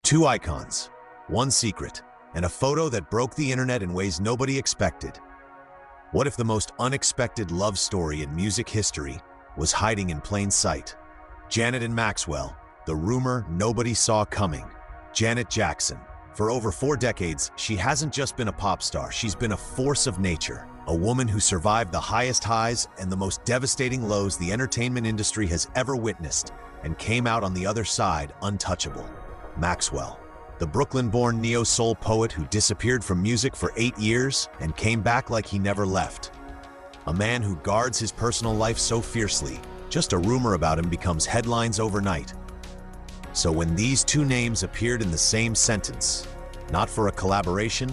Two icons, one secret, and a photo that broke the internet in ways nobody expected. What if the most unexpected love story in music history was hiding in plain sight? Janet and Maxwell, the rumor nobody saw coming. Janet Jackson. For over 4 decades, she hasn't just been a pop star, she's been a force of nature. A woman who survived the highest highs and the most devastating lows the entertainment industry has ever witnessed, and came out on the other side untouchable. Maxwell, the Brooklyn-born neo-soul poet who disappeared from music for 8 years and came back like he never left. A man who guards his personal life so fiercely, just a rumor about him becomes headlines overnight. So when these two names appeared in the same sentence, not for a collaboration,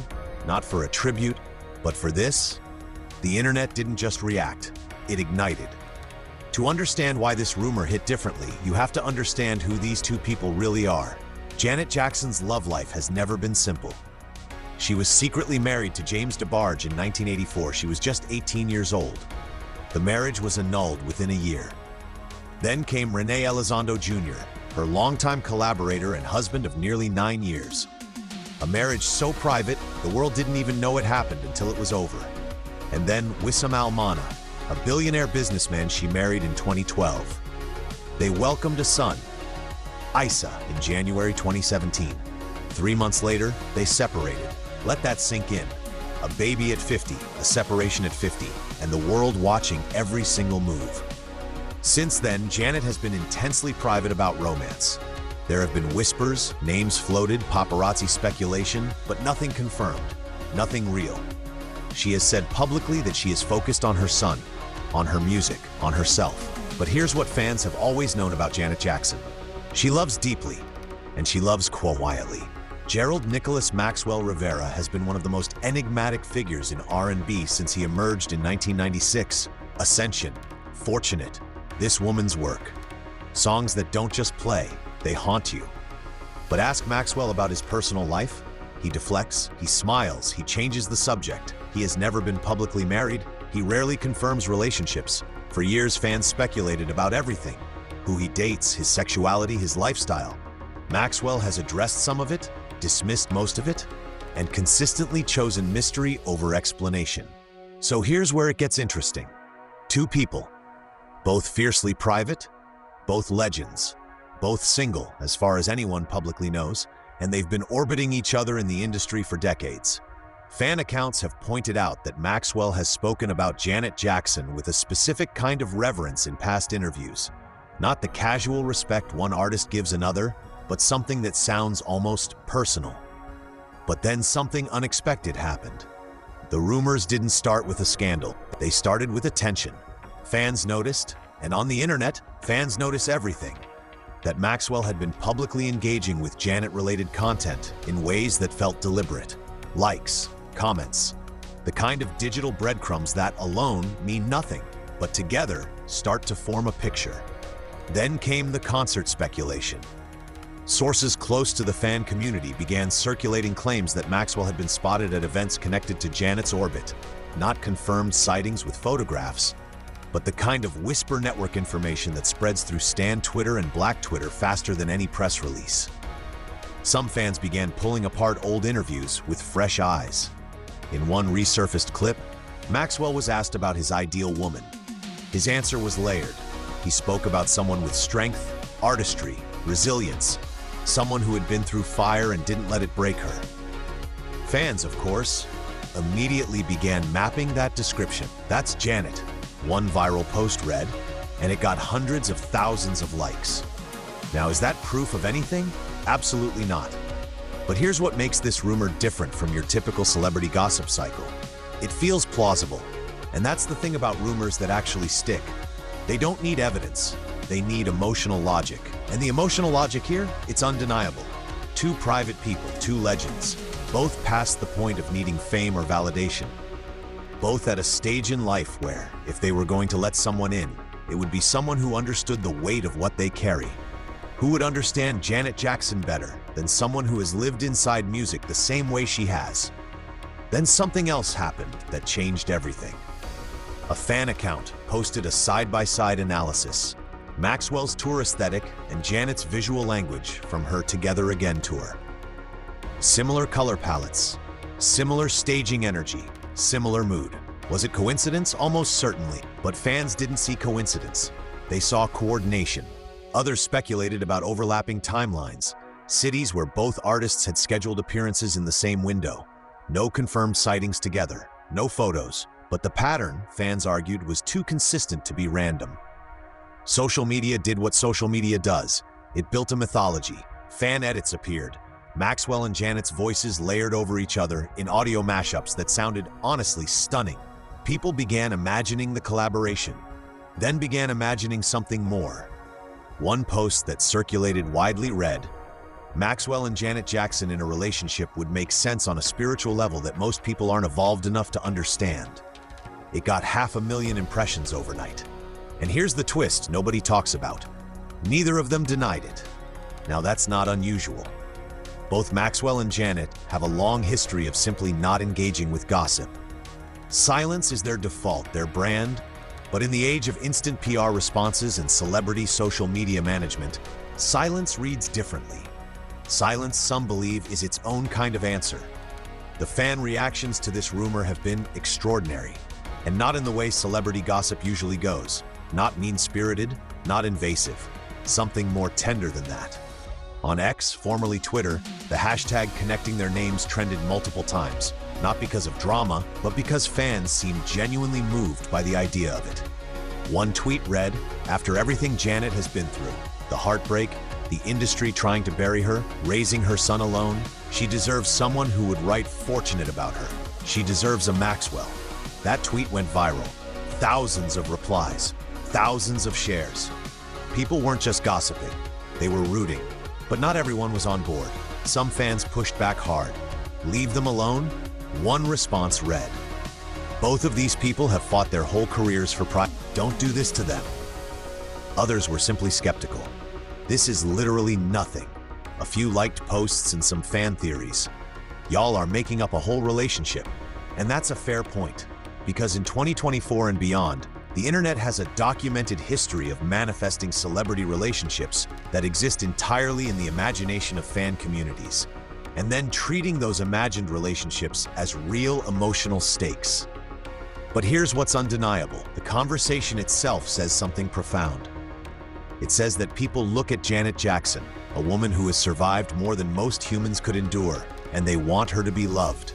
not for a tribute, but for this, the internet didn't just react, it ignited. To understand why this rumor hit differently, you have to understand who these two people really are. Janet Jackson's love life has never been simple. She was secretly married to James DeBarge in 1984. She was just 18 years old. The marriage was annulled within a year. Then came Rene Elizondo Jr., her longtime collaborator and husband of nearly 9 years. A marriage so private, the world didn't even know it happened until it was over. And then Wissam Al-Mana, a billionaire businessman she married in 2012. They welcomed a son, Isa, in January 2017. 3 months later, they separated. Let that sink in. A baby at 50, a separation at 50, and the world watching every single move. Since then, Janet has been intensely private about romance. There have been whispers, names floated, paparazzi speculation, but nothing confirmed, nothing real. She has said publicly that she is focused on her son, on her music, on herself. But here's what fans have always known about Janet Jackson. She loves deeply, and she loves quietly. Gerald Nicholas Maxwell Rivera has been one of the most enigmatic figures in R&B since he emerged in 1996. Ascension, Fortunate, this woman's work. Songs that don't just play, they haunt you. But ask Maxwell about his personal life. He deflects, he smiles, he changes the subject. He has never been publicly married. He rarely confirms relationships. For years, fans speculated about everything. Who he dates, his sexuality, his lifestyle. Maxwell has addressed some of it, dismissed most of it, and consistently chosen mystery over explanation. So here's where it gets interesting. Two people, both fiercely private, both legends, both single as far as anyone publicly knows, and they've been orbiting each other in the industry for decades. Fan accounts have pointed out that Maxwell has spoken about Janet Jackson with a specific kind of reverence in past interviews. Not the casual respect one artist gives another, but something that sounds almost personal. But then something unexpected happened. The rumors didn't start with a scandal. They started with attention. Fans noticed, and on the internet, fans notice everything. That Maxwell had been publicly engaging with Janet-related content in ways that felt deliberate. Likes, comments, the kind of digital breadcrumbs that alone mean nothing, but together start to form a picture. Then came the concert speculation. Sources close to the fan community began circulating claims that Maxwell had been spotted at events connected to Janet's orbit. Not confirmed sightings with photographs, but the kind of whisper network information that spreads through Stan Twitter and Black Twitter faster than any press release. Some fans began pulling apart old interviews with fresh eyes. In one resurfaced clip, Maxwell was asked about his ideal woman. His answer was layered. He spoke about someone with strength, artistry, resilience, someone who had been through fire and didn't let it break her. Fans, of course, immediately began mapping that description. That's Janet. One viral post read, and it got hundreds of thousands of likes. Now, is that proof of anything? Absolutely not. But here's what makes this rumor different from your typical celebrity gossip cycle. It feels plausible, and that's the thing about rumors that actually stick. They don't need evidence, they need emotional logic. And the emotional logic here, it's undeniable. Two private people, two legends, both past the point of needing fame or validation. Both at a stage in life where, if they were going to let someone in, it would be someone who understood the weight of what they carry. Who would understand Janet Jackson better than someone who has lived inside music the same way she has? Then something else happened that changed everything. A fan account posted a side-by-side analysis. Maxwell's tour aesthetic and Janet's visual language from her Together Again tour. Similar color palettes, similar staging energy, similar mood. Was it coincidence? Almost certainly. But fans didn't see coincidence. They saw coordination. Others speculated about overlapping timelines, cities where both artists had scheduled appearances in the same window. No confirmed sightings together, no photos, but the pattern, fans argued, was too consistent to be random. Social media did what social media does. It built a mythology. Fan edits appeared. Maxwell and Janet's voices layered over each other in audio mashups that sounded honestly stunning. People began imagining the collaboration, then began imagining something more. One post that circulated widely read, "Maxwell and Janet Jackson in a relationship would make sense on a spiritual level that most people aren't evolved enough to understand." It got 500,000 impressions overnight. And here's the twist nobody talks about. Neither of them denied it. Now that's not unusual. Both Maxwell and Janet have a long history of simply not engaging with gossip. Silence is their default, their brand, but in the age of instant PR responses and celebrity social media management, silence reads differently. Silence, some believe, is its own kind of answer. The fan reactions to this rumor have been extraordinary, and not in the way celebrity gossip usually goes. Not mean-spirited, not invasive. Something more tender than that. On X, formerly Twitter, the hashtag connecting their names trended multiple times, not because of drama, but because fans seemed genuinely moved by the idea of it. One tweet read, "After everything Janet has been through, the heartbreak, the industry trying to bury her, raising her son alone, she deserves someone who would write fortunate about her. She deserves a Maxwell." That tweet went viral. Thousands of replies, thousands of shares. People weren't just gossiping, they were rooting. But not everyone was on board. Some fans pushed back hard. "Leave them alone?" One response read, "Both of these people have fought their whole careers for pride. Don't do this to them." Others were simply skeptical. "This is literally nothing. A few liked posts and some fan theories. Y'all are making up a whole relationship." And that's a fair point, because in 2024 and beyond, the internet has a documented history of manifesting celebrity relationships that exist entirely in the imagination of fan communities, and then treating those imagined relationships as real emotional stakes. But here's what's undeniable. The conversation itself says something profound. It says that people look at Janet Jackson, a woman who has survived more than most humans could endure, and they want her to be loved.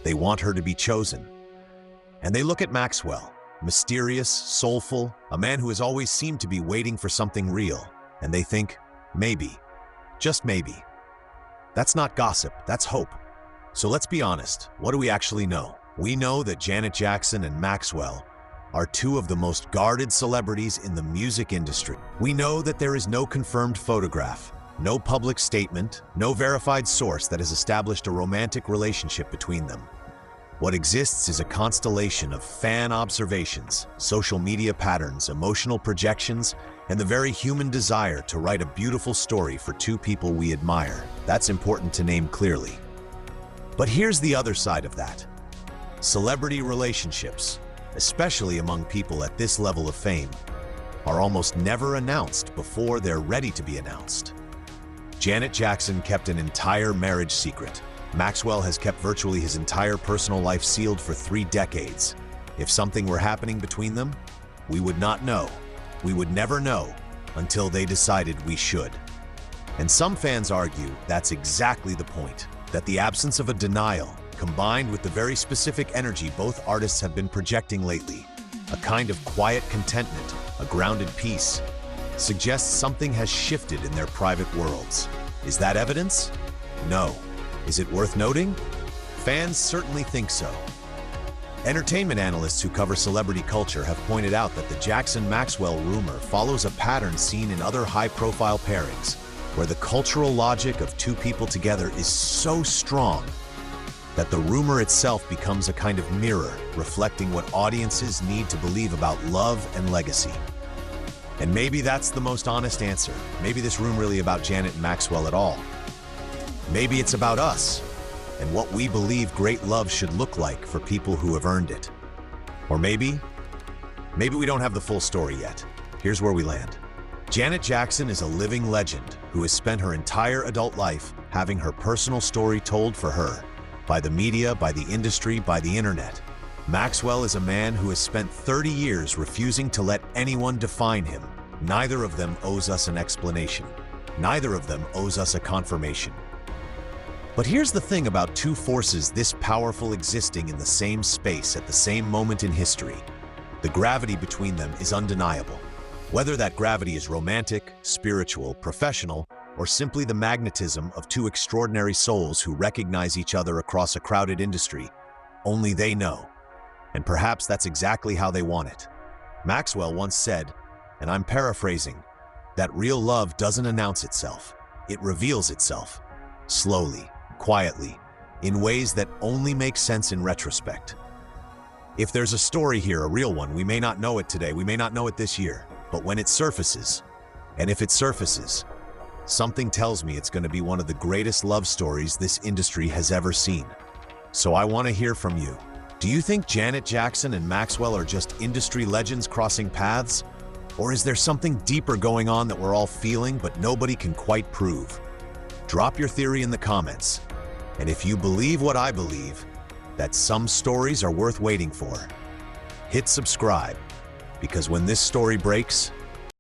They want her to be chosen. And they look at Maxwell, mysterious, soulful, a man who has always seemed to be waiting for something real, and they think, maybe, just maybe. That's not gossip, that's hope. So let's be honest, what do we actually know? We know that Janet Jackson and Maxwell are two of the most guarded celebrities in the music industry. We know that there is no confirmed photograph, no public statement, no verified source that has established a romantic relationship between them. What exists is a constellation of fan observations, social media patterns, emotional projections, and the very human desire to write a beautiful story for two people we admire. That's important to name clearly. But here's the other side of that. Celebrity relationships, especially among people at this level of fame, are almost never announced before they're ready to be announced. Janet Jackson kept an entire marriage secret. Maxwell has kept virtually his entire personal life sealed for 3 decades. If something were happening between them, we would not know. We would never know until they decided we should. And some fans argue that's exactly the point, that the absence of a denial, combined with the very specific energy both artists have been projecting lately, a kind of quiet contentment, a grounded peace, suggests something has shifted in their private worlds. Is that evidence? No. Is it worth noting? Fans certainly think so. Entertainment analysts who cover celebrity culture have pointed out that the Jackson-Maxwell rumor follows a pattern seen in other high-profile pairings, where the cultural logic of two people together is so strong that the rumor itself becomes a kind of mirror reflecting what audiences need to believe about love and legacy. And maybe that's the most honest answer. Maybe this rumor really about Janet and Maxwell at all. Maybe it's about us and what we believe great love should look like for people who have earned it. Or maybe we don't have the full story yet. Here's where we land. Janet Jackson is a living legend who has spent her entire adult life having her personal story told for her. By the media, by the industry, by the internet. Maxwell is a man who has spent 30 years refusing to let anyone define him. Neither of them owes us an explanation. Neither of them owes us a confirmation. But here's the thing about two forces this powerful existing in the same space at the same moment in history. The gravity between them is undeniable. Whether that gravity is romantic, spiritual, professional, or simply the magnetism of two extraordinary souls who recognize each other across a crowded industry, only they know. And perhaps that's exactly how they want it. Maxwell once said, and I'm paraphrasing, that real love doesn't announce itself. It reveals itself, slowly, quietly, in ways that only make sense in retrospect. If there's a story here, a real one, we may not know it today, we may not know it this year, but when it surfaces, and if it surfaces, something tells me it's going to be one of the greatest love stories this industry has ever seen. So I want to hear from you. Do you think Janet Jackson and Maxwell are just industry legends crossing paths? Or is there something deeper going on that we're all feeling but nobody can quite prove? Drop your theory in the comments. And if you believe what I believe, that some stories are worth waiting for, hit subscribe, because when this story breaks,